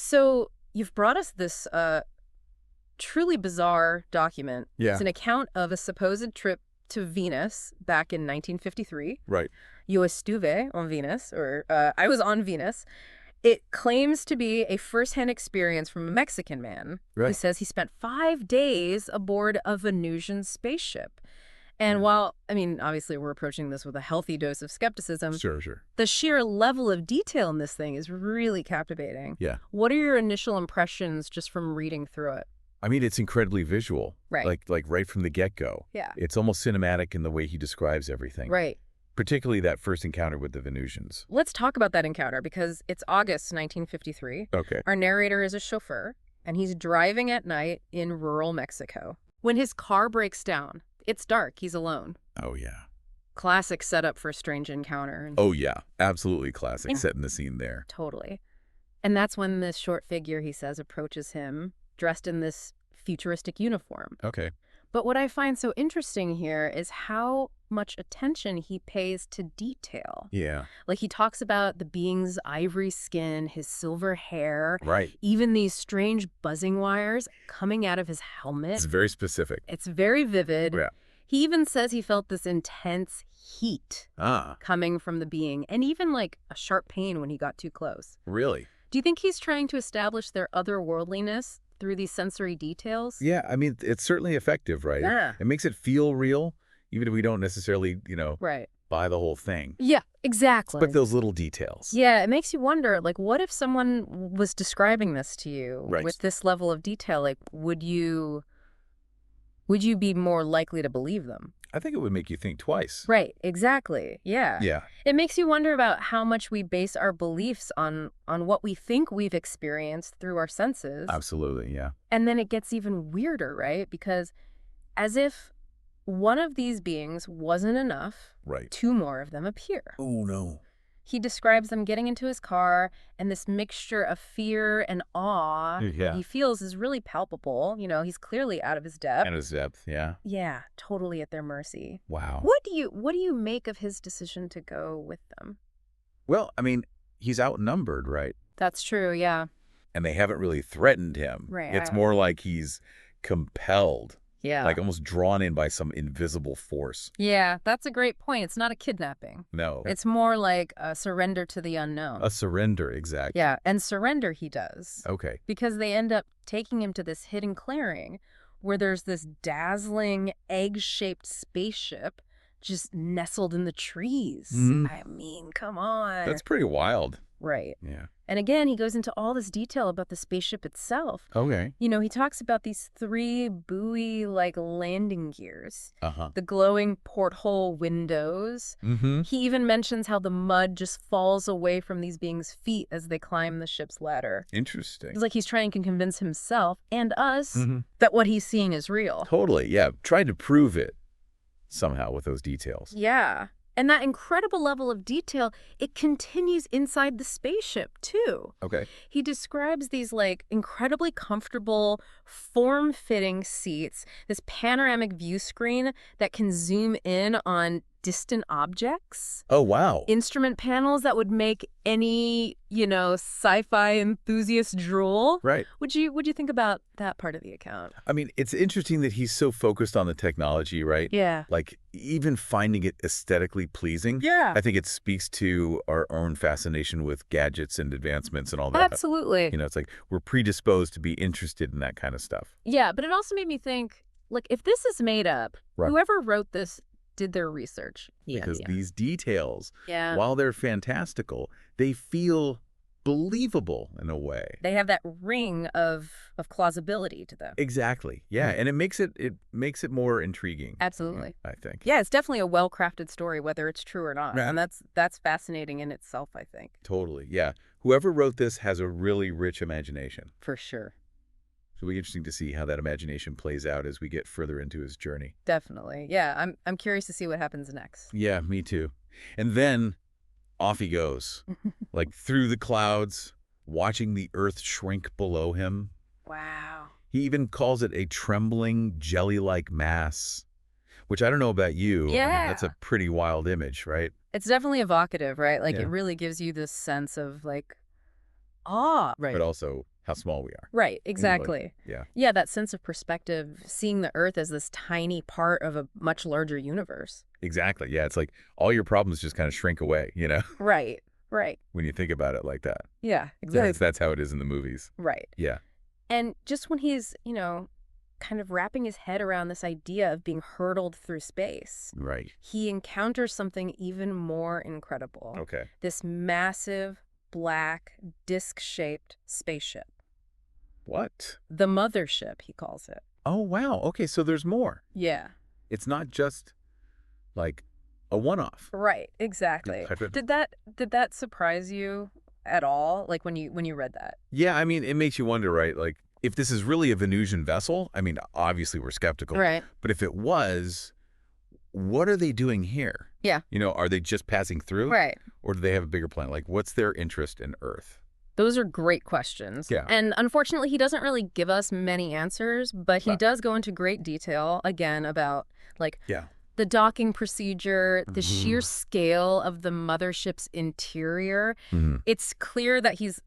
So you've brought us this truly bizarre document. Yeah. It's an account of a supposed trip to Venus back in 1953. Right. Yo estuve on Venus, or I was on Venus. It claims to be a first-hand experience from a Mexican man who Right. says he spent 5 days aboard a Venusian spaceship. And while, I mean, obviously we're approaching this with a healthy dose of skepticism, Sure. the sheer level of detail in this thing is really captivating. Yeah. What are your initial impressions just from reading through it? I mean, it's incredibly visual. Right. Like right from the get-go. Yeah. It's almost cinematic in the way he describes everything. Right. Particularly that first encounter with the Venusians. Let's talk about that encounter because it's August 1953. Okay. Our narrator is a chauffeur, and he's driving at night in rural Mexico. When his car breaks down, it's dark. He's alone. Oh, yeah. Classic setup for a strange encounter. Oh, yeah. Absolutely classic. Yeah. Setting the scene there. Totally. And that's when this short figure, he says, approaches him, dressed in this futuristic uniform. Okay. But what I find so interesting here is how much attention he pays to detail. Yeah. Like he talks about the being's ivory skin, his silver hair, Right. even these strange buzzing wires coming out of his helmet. It's very specific. It's very vivid. Yeah. He even says he felt this intense heat Ah, coming from the being, and even like a sharp pain when he got too close. really? Do you think he's trying to establish their otherworldliness through these sensory details? Yeah, I mean, it's certainly effective, right? Yeah. It makes it feel real, even if we don't necessarily, Right. buy the whole thing. Yeah, exactly. But those little details. Yeah, it makes you wonder, like, what if someone was describing this to you Right. with this level of detail? Like, would you be more likely to believe them? I think it would make you think twice. Right, exactly. Yeah. Yeah. It makes you wonder about how much we base our beliefs on what we think we've experienced through our senses. Absolutely, yeah. And then it gets even weirder, right? Because as if one of these beings wasn't enough, Right. 2 more of them appear. Oh, no. He describes them getting into his car, and this mixture of fear and awe Yeah. he feels is really palpable. You know, he's clearly out of his depth. And his depth, yeah. Yeah, totally at their mercy. Wow. What do you make of his decision to go with them? Well, I mean, he's outnumbered, right? That's true, yeah. And they haven't really threatened him. Right. It's more like he's compelled, Yeah. like almost drawn in by some invisible force. Yeah, that's a great point. It's not a kidnapping. No. It's more like a surrender to the unknown. A surrender, exactly. Yeah, and surrender he does. Okay. Because they end up taking him to this hidden clearing where there's this dazzling egg-shaped spaceship just nestled in the trees. Mhm. I mean, come on. That's pretty wild. Right. Yeah. And again, he goes into all this detail about the spaceship itself. Okay. You know, he talks about these 3 buoy-like landing gears, Uh-huh. the glowing porthole windows. Mm-hmm. He even mentions how the mud just falls away from these beings' feet as they climb the ship's ladder. Interesting. It's like he's trying to convince himself and us Mhm. that what he's seeing is real. Totally, yeah. Tried to prove it somehow with those details. Yeah. And that incredible level of detail, it continues inside the spaceship, too. Okay. He describes these, like, incredibly comfortable, form-fitting seats, this panoramic view screen that can zoom in on distant objects, Oh, wow. instrument panels that would make any, sci-fi enthusiast drool. Right. Would you think about that part of the account? I mean, it's interesting that he's so focused on the technology, right? Yeah. Like, even finding it aesthetically pleasing. Yeah. I think it speaks to our own fascination with gadgets and advancements and all that. Absolutely. It's like we're predisposed to be interested in that kind of stuff. Yeah, but it also made me think, like, if this is made up, Right. whoever wrote this did their research. Because these details, Yeah. while they're fantastical, they feel believable in a way. They have that ring of plausibility to them. Exactly. Yeah, and it makes it more intriguing. Absolutely. I think. Yeah, it's definitely a well-crafted story, whether it's true or not. Yeah. And that's fascinating in itself, I think. Totally. Yeah. Whoever wrote this has a really rich imagination. For sure. So it'll be interesting to see how that imagination plays out as we get further into his journey. Definitely. Yeah, I'm curious to see what happens next. Yeah, me too. And then off he goes, like through the clouds, watching the earth shrink below him. Wow. He even calls it a trembling, jelly-like mass, which I don't know about you. I mean, Yeah. that's a pretty wild image, right? It's definitely evocative, right? Like, Yeah. it really gives you this sense of, like, awe. Right. But also how small we are. Right, Really. exactly. Yeah. Yeah, that sense of perspective, seeing the Earth as this tiny part of a much larger universe. Exactly. Yeah, it's like all your problems just kind of shrink away, Right, right. when you think about it like that. Yeah, That's how it is in the movies. right. Yeah. And just when he's, kind of wrapping his head around this idea of being hurtled through space, Right. he encounters something even more incredible. Okay. This massive, black, disc-shaped spaceship. What? The mothership, he calls it. Oh, wow. Okay, so there's more. Yeah. It's not just like a one-off. Right, exactly. Did that surprise you at all? Like when you read that? Yeah, I mean, it makes you wonder, right? Like, if this is really a Venusian vessel, I mean, obviously we're skeptical. Right. But if it was, what are they doing here? Yeah. Are they just passing through? Right. Or do they have a bigger plan? Like, what's their interest in Earth? Those are great questions. Yeah. And unfortunately, he doesn't really give us many answers, but he Wow. does go into great detail, again, about, like, Yeah. the docking procedure, the sheer Mhm. scale of the mothership's interior. Mhm. It's clear that he's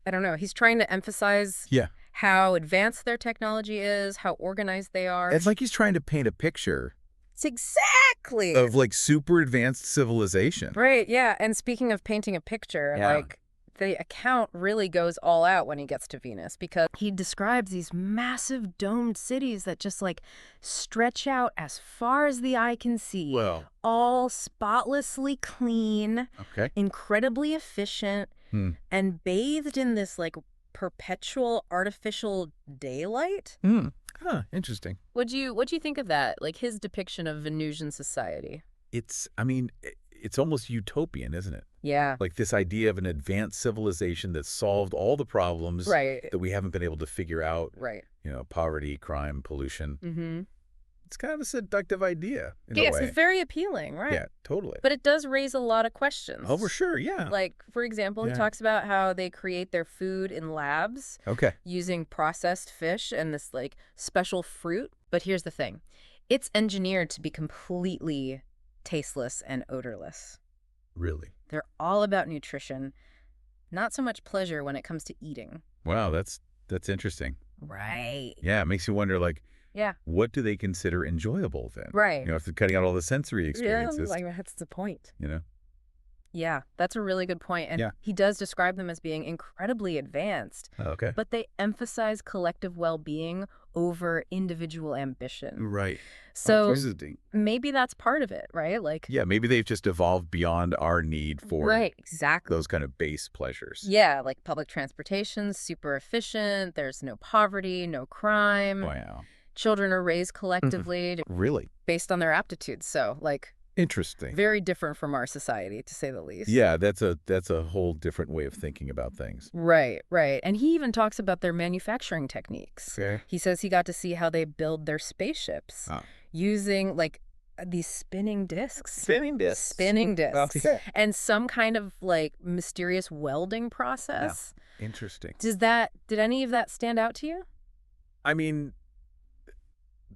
trying to emphasize Yeah. how advanced their technology is, how organized they are. It's like he's trying to paint a picture It's exactly. of, like, super advanced civilization. Right, yeah. And speaking of painting a picture, Yeah. like, the account really goes all out when he gets to Venus, because he describes these massive domed cities that just, like, stretch out as far as the eye can see. Well. All spotlessly clean, Okay. incredibly efficient, Hmm. and bathed in this, like, perpetual artificial daylight. Hmm. Huh, interesting. What'd you think of that? Like, his depiction of Venusian society? It's almost utopian, isn't it? Yeah. Like this idea of an advanced civilization that solved all the problems Right. that we haven't been able to figure out, Right. poverty, crime, pollution. Mm-hmm. It's kind of a seductive idea in a Yes, way. it's very appealing, right? Yeah, totally. But it does raise a lot of questions. Oh, for sure, yeah. Like, for example, he Yeah. talks about how they create their food in labs Okay. using processed fish and this, like, special fruit. But here's the thing. It's engineered to be completely tasteless and odorless. Really? They're all about nutrition, not so much pleasure when it comes to eating. Wow, that's interesting. Right. Yeah, it makes you wonder, like, Yeah. what do they consider enjoyable then? Right. If they're cutting out all the sensory Yeah, experiences, like, that's the point. you know? Yeah, that's a really good point. And Yeah. he does describe them as being incredibly advanced, Oh, okay. but they emphasize collective well-being over individual ambition. Right. So Interesting. maybe that's part of it, right? Like, Yeah, maybe they've just evolved beyond our need for right, exactly. those kind of base pleasures. Yeah, like public transportation's super efficient. There's no poverty, no crime. Wow. Children are raised collectively Really? based on their aptitudes. So, like, Interesting. very different from our society, to say the least. Yeah, that's a whole different way of thinking about things. Right, right. And he even talks about their manufacturing techniques. Okay. He says he got to see how they build their spaceships Ah. using, like, these spinning discs. Spinning discs. Spinning discs. Okay. And some kind of, like, mysterious welding process. Interesting. Did any of that stand out to you? I mean,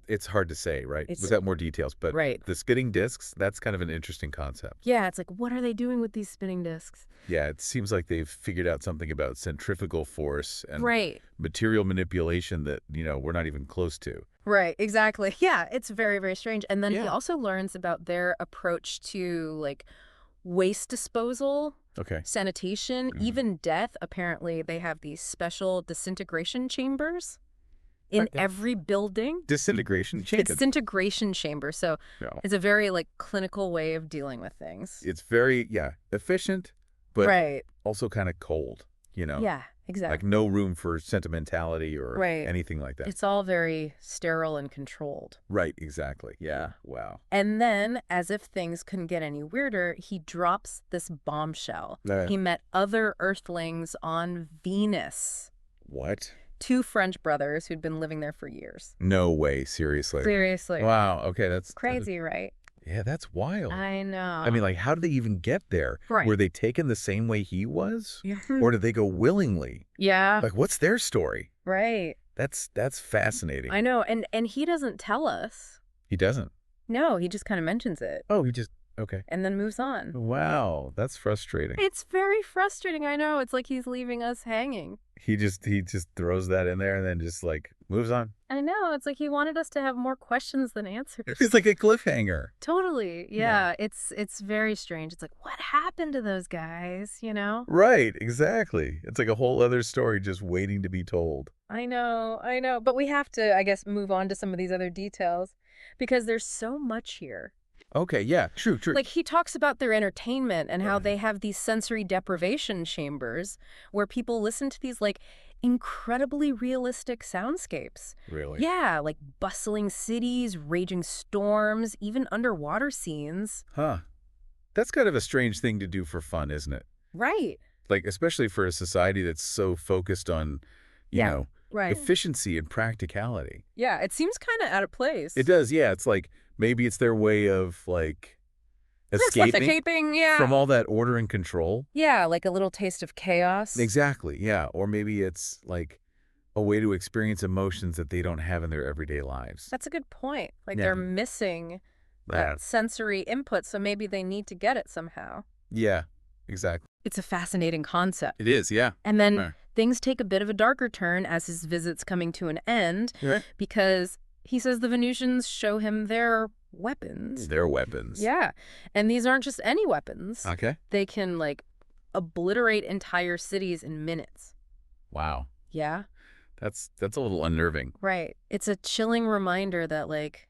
it's hard to say, right? It's- Without more details, but Right. the spinning discs, that's kind of an interesting concept. Yeah, it's like, what are they doing with these spinning discs? Yeah, it seems like they've figured out something about centrifugal force and Right. material manipulation that, we're not even close to. Right, exactly. Yeah, it's very, very strange. And then he Yeah. also learns about their approach to, like, waste disposal, Okay. sanitation, Mhm. even death. Apparently, they have these special disintegration chambers in Okay. every building. Disintegration chamber. Disintegration chamber. So No. it's a very, like, clinical way of dealing with things. It's very, efficient, but right. also kind of cold, Yeah, exactly. Like no room for sentimentality or Right. anything like that. It's all very sterile and controlled. Right, exactly. Yeah, wow. And then, as if things couldn't get any weirder, he drops this bombshell. He met other Earthlings on Venus. What? 2 French brothers who'd been living there for years. No way, seriously. Seriously. Wow, okay, that's Crazy, right? Yeah, that's wild. I know. I mean, like, how did they even get there? Right. Were they taken the same way he was? Yeah. Or did they go willingly? Yeah, Like, what's their story? right. That's fascinating. I know. And he doesn't tell us. He doesn't. No, he just kind of mentions it. Oh, he just Okay. and then moves on. Wow, that's frustrating. It's very frustrating, I know. It's like he's leaving us hanging. He just throws that in there and then just like moves on. I know. It's like he wanted us to have more questions than answers. It's like a cliffhanger. Totally. Yeah. Yeah. It's very strange. It's like, what happened to those guys, you know? Right, exactly. It's like a whole other story just waiting to be told. I know, I know. But we have to, I guess, move on to some of these other details because there's so much here. Okay, yeah, true, true. Like he talks about their entertainment and how they have these sensory deprivation chambers where people listen to these like incredibly realistic soundscapes. Really? Yeah, like bustling cities, raging storms, even underwater scenes. Huh. That's kind of a strange thing to do for fun, isn't it? Right. Like, especially for a society that's so focused on, you Yeah. know, Right. efficiency and practicality. Yeah, it seems kind of out of place. It does, yeah. It's like maybe it's their way of like escaping Suffocating, yeah. from all that order and control. Yeah, like a little taste of chaos. Exactly, yeah. Or maybe it's like a way to experience emotions that they don't have in their everyday lives. That's a good point. Like Yeah. they're missing Yeah. that sensory input, so maybe they need to get it somehow. Yeah, exactly. It's a fascinating concept. It is, yeah. And then Right. things take a bit of a darker turn as his visit's coming to an end Right. because he says the Venusians show him their weapons. Their weapons. Yeah. And these aren't just any weapons. Okay. They can, like, obliterate entire cities in minutes. Wow. Yeah? That's a little unnerving. Right. It's a chilling reminder that, like,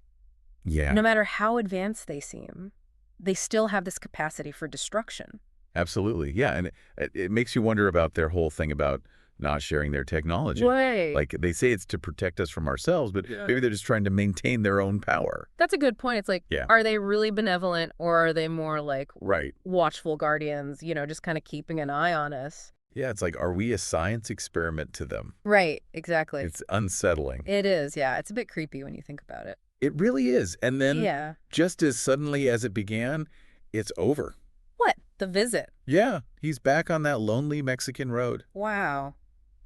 Yeah. no matter how advanced they seem, they still have this capacity for destruction. Absolutely. Yeah, and it makes you wonder about their whole thing about not sharing their technology. Right. Like they say it's to protect us from ourselves, but maybe they're just trying to maintain their own power. That's a good point. It's like, Yeah. are they really benevolent or are they more like Right. watchful guardians, you know, just kind of keeping an eye on us? Yeah, it's like, are we a science experiment to them? Right, exactly. It's unsettling. It is, yeah. It's a bit creepy when you think about it. It really is. And then Yeah. just as suddenly as it began, it's over. What? The visit. Yeah, he's back on that lonely Mexican road. Wow.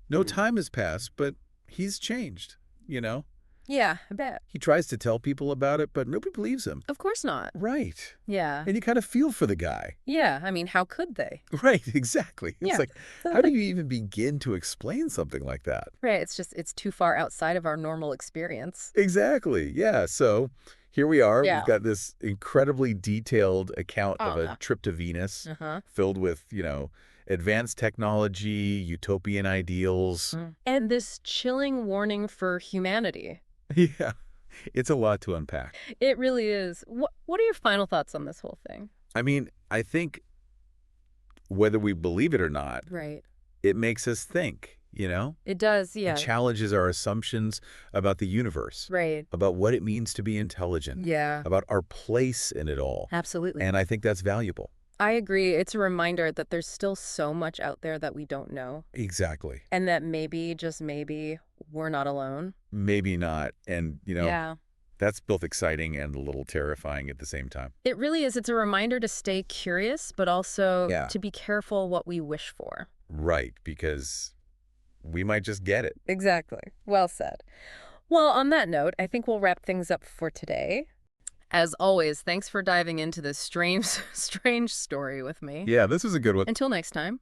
No time has passed, but he's changed, you know? Yeah, I bet. He tries to tell people about it, but nobody believes him. Of course not. Right. Yeah. And you kind of feel for the guy. Yeah, I mean, how could they? Right, exactly. It's Yeah. like, So, how do like- you even begin to explain something like that? Right, it's too far outside of our normal experience. Exactly, yeah. So here we are. Yeah. We've got this incredibly detailed account of Oh, a yeah. trip to Venus Uh-huh. filled with, advanced technology, utopian ideals. And this chilling warning for humanity. Yeah, it's a lot to unpack. It really is. What are your final thoughts on this whole thing? I mean, I think whether we believe it or not, Right. it makes us think, It does, yeah. It challenges our assumptions about the universe, Right. about what it means to be intelligent, Yeah. about our place in it all. Absolutely. And I think that's valuable. I agree. It's a reminder that there's still so much out there that we don't know. Exactly. And that maybe, just maybe, we're not alone. Maybe not. And, Yeah. that's both exciting and a little terrifying at the same time. It really is. It's a reminder to stay curious, but also Yeah. to be careful what we wish for. Right, because we might just get it. Exactly. Well said. Well, on that note, I think we'll wrap things up for today. As always, thanks for diving into this strange, strange story with me. Yeah, this was a good one. Until next time.